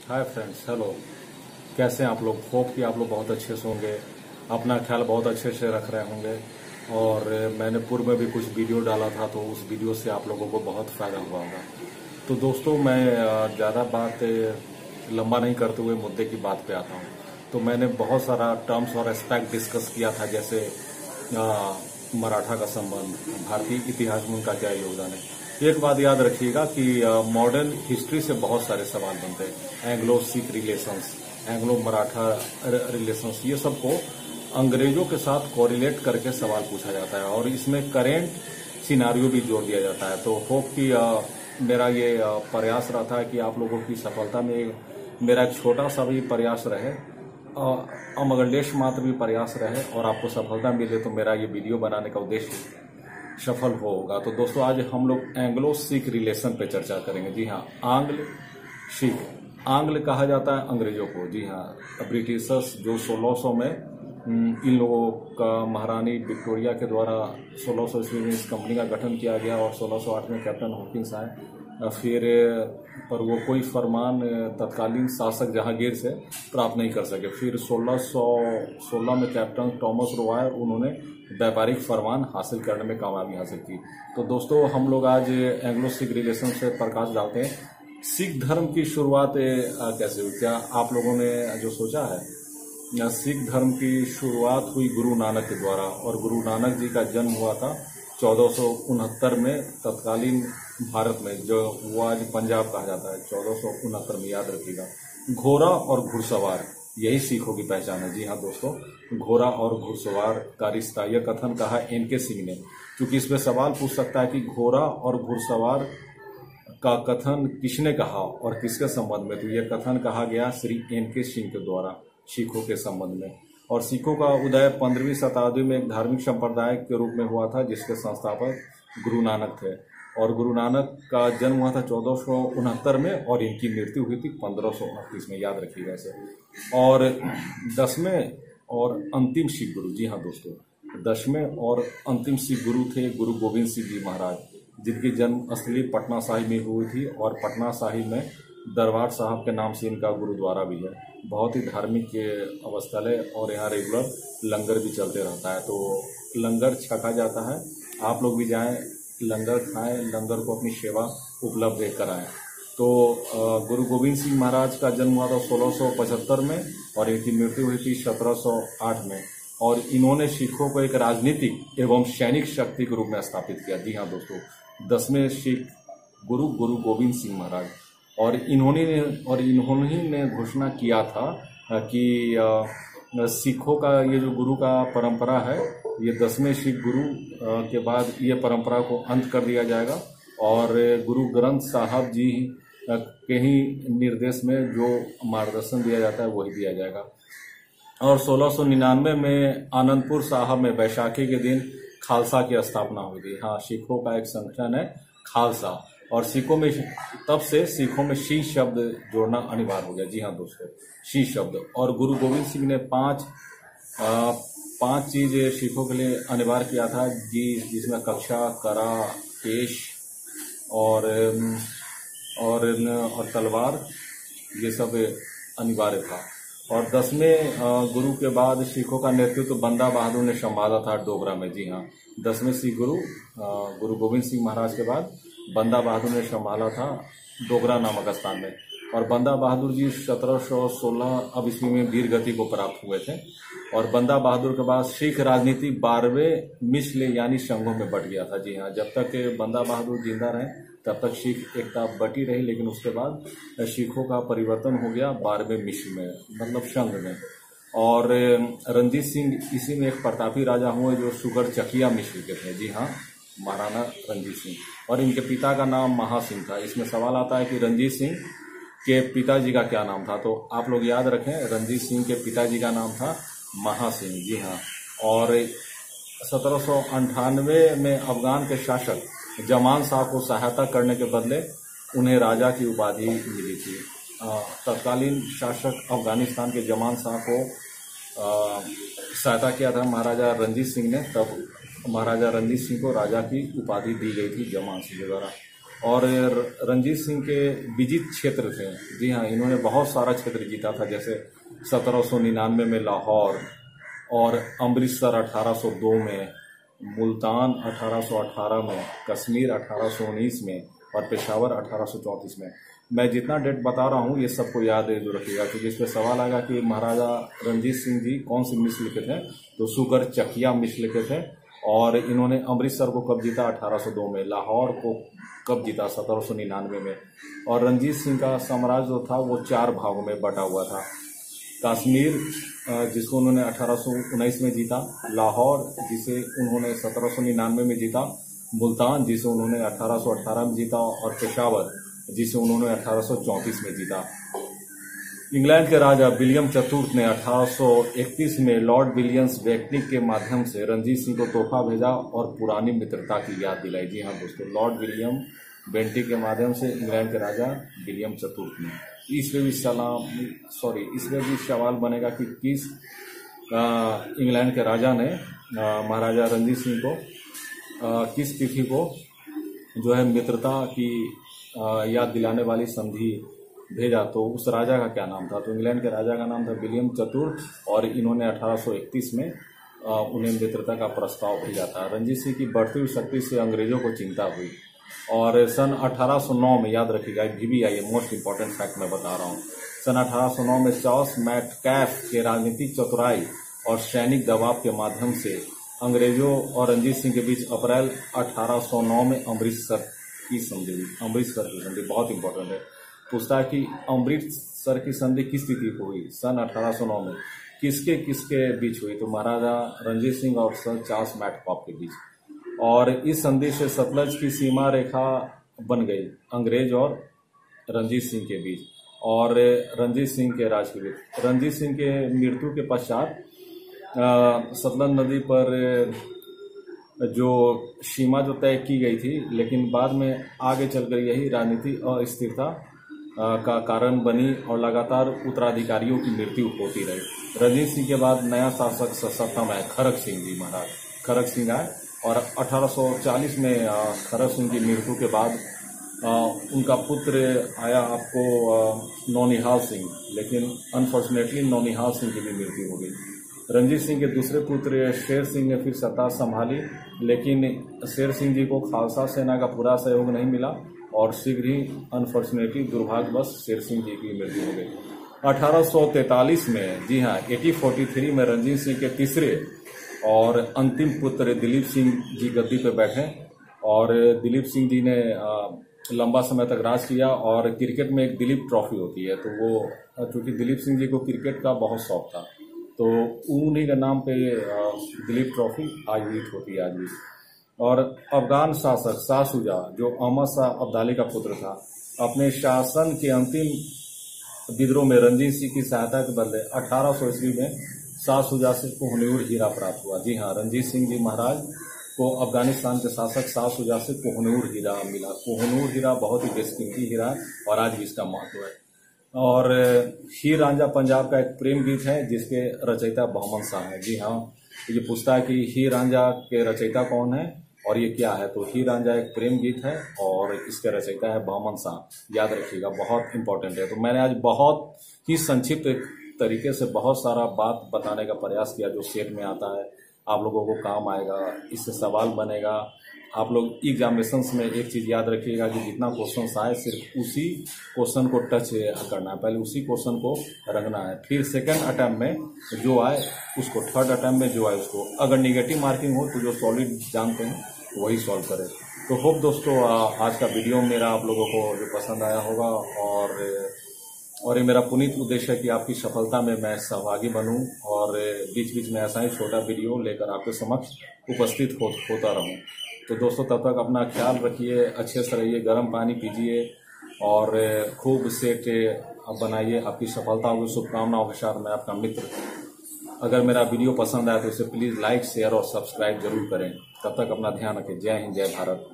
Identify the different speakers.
Speaker 1: Hi friends, hello. कैसे हैं आप लोग? होप कि आप लोग बहुत अच्छे से होंगे, अपना ख्याल बहुत अच्छे से रख रहे होंगे। और मैंने पूर्व में भी कुछ वीडियो डाला था, तो उस वीडियो से आप लोगों को बहुत फ़ायदा हुआ होगा। तो दोस्तों, मैं ज़्यादा बात लंबा नहीं करते हुए मुद्दे की बात पे आता हूँ। तो मैंने बहुत सारा टर्म्स और एस्पेक्ट डिस्कस किया था, जैसे मराठा का संबंध, भारतीय इतिहास में उनका क्या योगदान है। एक बात याद रखिएगा कि मॉडर्न हिस्ट्री से बहुत सारे सवाल बनते हैं। Anglo Sikh relations, Anglo Maratha relations, ये सबको अंग्रेजों के साथ कोरिलेट करके सवाल पूछा जाता है और इसमें करेंट सिनारियो भी जोड़ दिया जाता है। तो होप कि मेरा ये प्रयास रहता है कि आप लोगों की सफलता में मेरा एक छोटा सा भी प्रयास रहे, मगर लेश मात्र भी प्रयास रहे और आपको सफलता मिले, तो मेरा ये वीडियो बनाने का उद्देश्य सफल होगा। तो दोस्तों, आज हम लोग एंग्लो सिख रिलेशन पे चर्चा करेंगे। जी हाँ, आंग्ल सिख, आंग्ल कहा जाता है अंग्रेजों को। जी हाँ, ब्रिटिशर्स जो 1600 में इन लोगों का महारानी विक्टोरिया के द्वारा 1600 ईस्वी में इस कंपनी का गठन किया गया और 1608 में कैप्टन हॉकिंस आए। फिर पर वो कोई फरमान तत्कालीन शासक जहांगीर से प्राप्त नहीं कर सके। फिर 1616 में कैप्टन टॉमस रॉय, उन्होंने व्यापारिक फरमान हासिल करने में कामयाबी हासिल की। तो दोस्तों, हम लोग आज एंग्लो सिख रिलेशन से प्रकाश डालते हैं। सिख धर्म की शुरुआत कैसे हुई? क्या आप लोगों ने जो सोचा है? सिख धर्म की शुरुआत हुई गुरु नानक के द्वारा, और गुरु नानक जी का जन्म हुआ था 1469 में तत्कालीन भारत में, जो वो आज पंजाब कहा जाता है। 1469 में, याद रखिएगा। घोड़ा और घुड़सवार, यही सिखों की पहचान है। जी हाँ दोस्तों, घोड़ा और घुड़सवार का रिश्ता, यह कथन कहा एन.के. सिंह ने। क्योंकि इसमें सवाल पूछ सकता है कि घोड़ा और घुड़सवार का कथन किसने कहा और किसके संबंध में? तो यह कथन कहा गया श्री एन.के. सिंह के द्वारा सिखों के संबंध में। और सिखों का उदय 15वीं शताब्दी में एक धार्मिक संप्रदाय के रूप में हुआ था, जिसके संस्थापक गुरु नानक थे। और गुरु नानक का जन्म हुआ था 1469 में और इनकी मृत्यु हुई थी 1538 में, याद रखिएगा इसे। और 10वें और अंतिम सिख गुरु, जी हाँ दोस्तों, 10वें और अंतिम सिख गुरु थे गुरु गोविंद सिंह जी महाराज, जिनकी जन्म स्थली पटना साहिब में हुई थी। और पटना साहिब में दरबार साहब के नाम से इनका गुरुद्वारा भी है। बहुत ही धार्मिक स्थल है और यहाँ रेगुलर लंगर भी चलते रहता है। तो लंगर छका जाता है, आप लोग भी जाएं, लंगर खाएं, लंगर को अपनी सेवा उपलब्ध कराएं। तो गुरु गोविंद सिंह महाराज का जन्म हुआ था 1675 में और इनकी मृत्यु हुई थी 1708 में। और इन्होंने सिखों को एक राजनीतिक एवं सैनिक शक्ति के रूप में स्थापित किया। जी हाँ दोस्तों, 10वें सिख गुरु गुरु गोविंद सिंह महाराज। और इन्होंने ने घोषणा किया था कि सिखों का ये जो गुरु का परंपरा है, ये 10वें सिख गुरु के बाद ये परंपरा को अंत कर दिया जाएगा और गुरु ग्रंथ साहब जी के ही निर्देश में जो मार्गदर्शन दिया जाता है वही दिया जाएगा। और 1699 में आनंदपुर साहब में बैसाखी के दिन खालसा की स्थापना हुई थी। हाँ, सिखों का एक संगठन है खालसा। और सिखों में तब से सिखों में शी शब्द जोड़ना अनिवार्य हो गया। जी हाँ दोस्तों, शी शब्द। और गुरु गोविंद सिंह ने पांच चीज सिखों के लिए अनिवार्य किया था, जिसमें कक्षा, करा, केश और तलवार, ये सब अनिवार्य था। और 10वें गुरु के बाद सिखों का नेतृत्व बंदा बहादुर ने संभाला था डोगरा में। जी हाँ, 10वें सिख गुरु गुरु गोविंद सिंह महाराज के बाद बंदा बहादुर ने संभाला था डोगरा नामक स्थान में। और बंदा बहादुर जी 1716 ईस्वी में वीर गति को प्राप्त हुए थे। और बंदा बहादुर के बाद सिख राजनीति 12वें मिसल यानी संघों में बट गया था। जी हाँ, जब तक बंदा बहादुर जिंदा रहे तब तक सिख एकता बटी रही, लेकिन उसके बाद सिखों का परिवर्तन हो गया 12वें मिसल में, मतलब संघ में। और रणजीत सिंह इसी में एक प्रतापी राजा हुए जो सुगर चकिया मिसल के थे। जी हाँ, महाराणा रणजीत सिंह। और इनके पिता का नाम महासिंह था। इसमें सवाल आता है कि रंजीत सिंह के पिताजी का क्या नाम था? तो आप लोग याद रखें, रणजीत सिंह के पिताजी का नाम था महासिंह। जी हाँ। और 1798 में अफगान के शासक जमान शाह को सहायता करने के बदले उन्हें राजा की उपाधि मिली थी। तत्कालीन शासक अफगानिस्तान के जमान शाह को सहायता किया था महाराजा रणजीत सिंह ने, तब महाराजा रणजीत सिंह को राजा की उपाधि दी गई थी जमान सिंह के द्वारा। और रणजीत सिंह के विजित क्षेत्र थे। जी हाँ, इन्होंने बहुत सारा क्षेत्र जीता था, जैसे 1799 में लाहौर, और अमृतसर 1802 में, मुल्तान 1818 में, कश्मीर 1819 में और पेशावर 1834 में। मैं जितना डेट बता रहा हूँ ये सबको याद है जो रखिएगा, क्योंकि इस पर सवाल आएगा कि महाराजा रणजीत सिंह जी कौन सी मिस लिखे थे, तो सुगर चकिया मिस लिखे थे। और इन्होंने अमृतसर को कब जीता, 1802 में। लाहौर को कब जीता, 1799 में। और रणजीत सिंह का साम्राज्य जो था वो 4 भागों में बटा हुआ था। कश्मीर जिसको उन्होंने 1819 में जीता, लाहौर जिसे उन्होंने 1799 में जीता, मुल्तान जिसे उन्होंने 1818 में जीता, और पेशावर जिसे उन्होंने 1834 में जीता। इंग्लैंड के राजा विलियम चतुर्थ ने 1831 में लॉर्ड विलियम्स वेटनिक के माध्यम से रणजीत सिंह को तोहफा भेजा और पुरानी मित्रता की याद दिलाई। जी हाँ दोस्तों, लॉर्ड विलियम बेंटिक के माध्यम से इंग्लैंड के राजा विलियम चतुर्थ ने। इसमें भी सवाल बनेगा कि किस इंग्लैंड के राजा ने महाराजा रणजीत सिंह को किस तिथि को जो है मित्रता की याद दिलाने वाली संधि भेजा, तो उस राजा का क्या नाम था। तो इंग्लैंड के राजा का नाम था विलियम चतुर्थ, और इन्होंने 1831 में उन्हें मित्रता का प्रस्ताव भेजा था। रणजीत सिंह की बढ़ती हुई शक्ति से अंग्रेजों को चिंता हुई, और सन 1809 में, याद रखिएगा VBI मोस्ट इंपॉर्टेंट फैक्ट मैं बता रहा हूँ, सन 1809 में चार्ल्स मैटकैफ के राजनीतिक चतुराई और सैनिक दबाव के माध्यम से अंग्रेजों और रणजीत सिंह के बीच अप्रैल 1809 में अमृतसर की संधि हुई। अमृतसर की संधि बहुत इंपॉर्टेंट है। पूछता है कि अमृतसर की संधि किस तिथि को हुई, सन 1809 में। किसके किसके बीच हुई, तो महाराजा रणजीत सिंह और सर चार्ल्स मैटकैफ के बीच। और इस संधि से सतलज की सीमा रेखा बन गई अंग्रेज और रणजीत सिंह के बीच, और रणजीत सिंह के राज के बीच। रणजीत सिंह के मृत्यु के पश्चात सतलज नदी पर जो सीमा जो तय की गई थी, लेकिन बाद में आगे चलकर यही राजनीति अस्थिरता का कारण बनी और लगातार उत्तराधिकारियों की मृत्यु होती रही। रणजीत सिंह के बाद नया शासक सत्ता में आए खरक सिंह जी महाराज। खरक सिंह आए, और 1840 में खरक सिंह की मृत्यु के बाद उनका पुत्र आया आपको नौनिहाल सिंह, लेकिन अनफॉर्चुनेटली नौनिहाल सिंह की भी मृत्यु हो गई। रणजीत सिंह के दूसरे पुत्र शेर सिंह ने फिर सत्ता संभाली, लेकिन शेर सिंह जी को खालसा सेना का पूरा सहयोग नहीं मिला, और शीघ्र ही अनफॉर्चुनेटली दुर्भाग्यवश शेर सिंह जी की मृत्यु हो गई। 1843 में, जी हाँ 1843 में रणजीत सिंह के तीसरे और अंतिम पुत्र दिलीप सिंह जी गद्दी पर बैठे, और दिलीप सिंह जी ने लंबा समय तक राज किया। और क्रिकेट में एक दिलीप ट्रॉफी होती है, तो वो चूंकि दिलीप सिंह जी को क्रिकेट का बहुत शौक था, तो उन्हीं के नाम पे दिलीप ट्रॉफी आयोजित होती है आज भी। और अफगान शासक शाह शुजा, जो अहमद शाह अब्दाली का पुत्र था, अपने शासन के अंतिम विद्रोह में रणजीत सिंह की सहायता के बदले 1800 ईस्वी में शाह शुजा से कोहिनूर हीरा प्राप्त हुआ। जी हाँ, रणजीत सिंह जी महाराज को अफगानिस्तान के शासक शाह शुजा से कोहिनूर हीरा मिला। कोहिनूर हीरा बहुत ही बेशकीमती हीरा है, और आज भी इसका महत्व है। और हीर रांझा पंजाब का एक प्रेम गीत है, जिसके रचयिता बहमन शाह है। जी हाँ, ये पूछता है कि हीर रांझा के रचयिता कौन है और ये क्या है, तो हीर रांझा एक प्रेम गीत है, और इसके रचयिता है बहमन शाह। याद रखिएगा, बहुत इंपॉर्टेंट है। तो मैंने आज बहुत ही संक्षिप्त तरीके से बहुत सारा बात बताने का प्रयास किया, जो सेट में आता है, आप लोगों को काम आएगा, इससे सवाल बनेगा। आप लोग एग्जामिनेशंस में एक चीज याद रखिएगा कि जितना क्वेश्चन आए सिर्फ उसी क्वेश्चन को टच करना है, पहले उसी क्वेश्चन को रखना है, फिर सेकंड अटेम्प्ट में जो आए उसको, थर्ड अटेम्प्ट में जो आए उसको। अगर निगेटिव मार्किंग हो तो जो सॉलिड जानते हैं वही सॉल्व करें। तो होप दोस्तों आज का वीडियो मेरा आप लोगों को जो पसंद आया होगा, और ये मेरा पुनीत उद्देश्य है कि आपकी सफलता में मैं सहभागी बनूं, और बीच बीच में ऐसा ही छोटा वीडियो लेकर आपके समक्ष उपस्थित होता रहूं। तो दोस्तों तब तक अपना ख्याल रखिए, अच्छे से रहिए, गर्म पानी पीजिए, और खूब सेट बनाइए। आपकी सफलता होगी, शुभकामनाओं के साथ मैं आपका मित्र। अगर मेरा वीडियो पसंद आए तो इसे प्लीज लाइक, शेयर और सब्सक्राइब जरूर करें। तब तक अपना ध्यान रखें। जय हिंद, जय भारत।